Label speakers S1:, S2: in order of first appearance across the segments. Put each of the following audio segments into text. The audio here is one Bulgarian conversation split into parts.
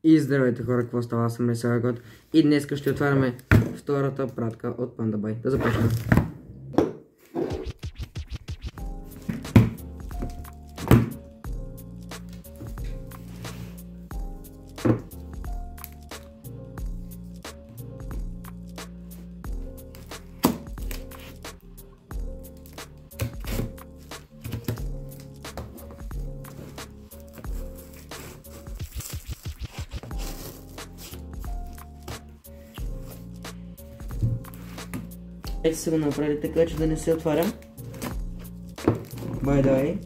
S1: И здравейте хора, какво става? Аз съм Лесарагот и днес ще отваряме втората пратка от PandaBuy. Да започнем. Ето са го направили така, че да не се отваря. By the way.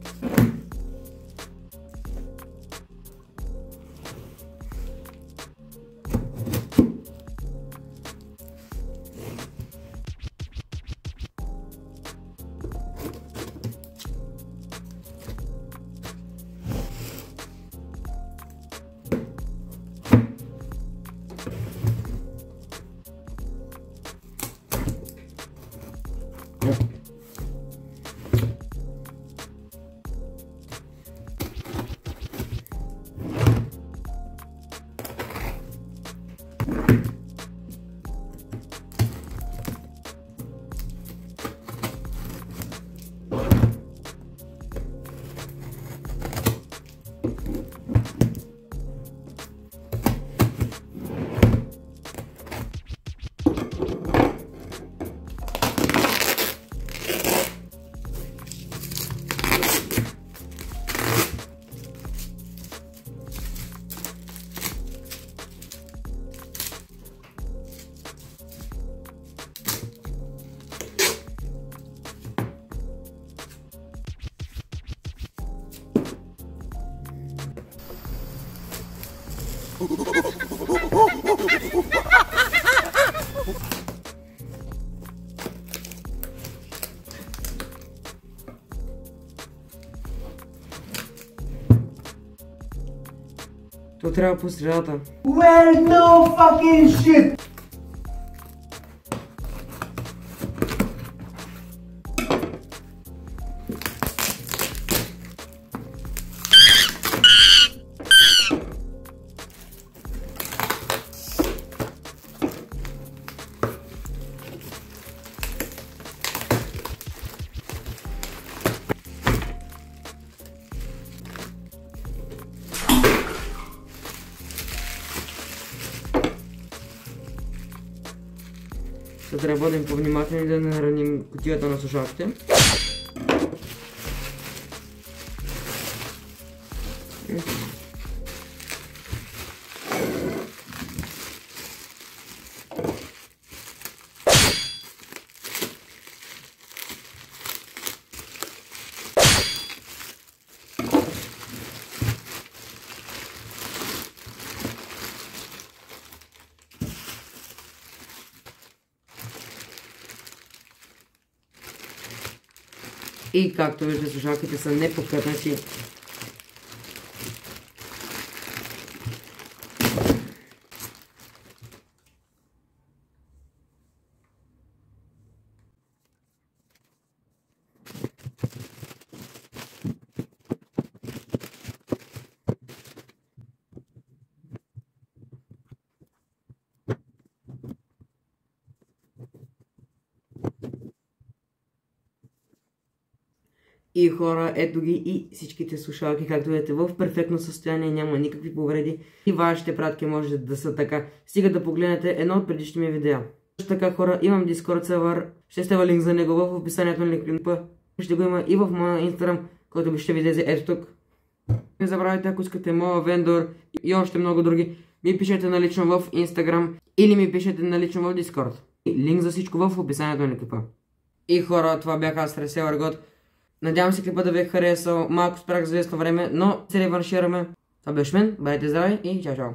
S1: То трябва по средата.
S2: Well, no fucking shit!
S1: Трябва да бъдем повнимателни да не нараним кутията на слушалките. И както виждате, слушалките са непокътнати. И хора, ето ги и всичките слушалки, както видите, в перфектно състояние, няма никакви повреди. И вашите пратки може да са така. Стига да погледнете едно от предишните ми видеа. Също така хора, имам Discord сервер, ще оставя линк за него в описанието на клипа. Ще го има и в моя Instagram, който ще ви излезе ето тук. Не забравяйте, ако искате моя вендор и още много други, ми пишете налично в Instagram или ми пишете налично в Discord. Линк за всичко в описанието на клипа. И хора, това бях аз, Лесарагот. Надявам се клипа да ви е харесал, малко спрях за известно време, но се реваншираме. Това беше мен, бъдете здрави и чао чао!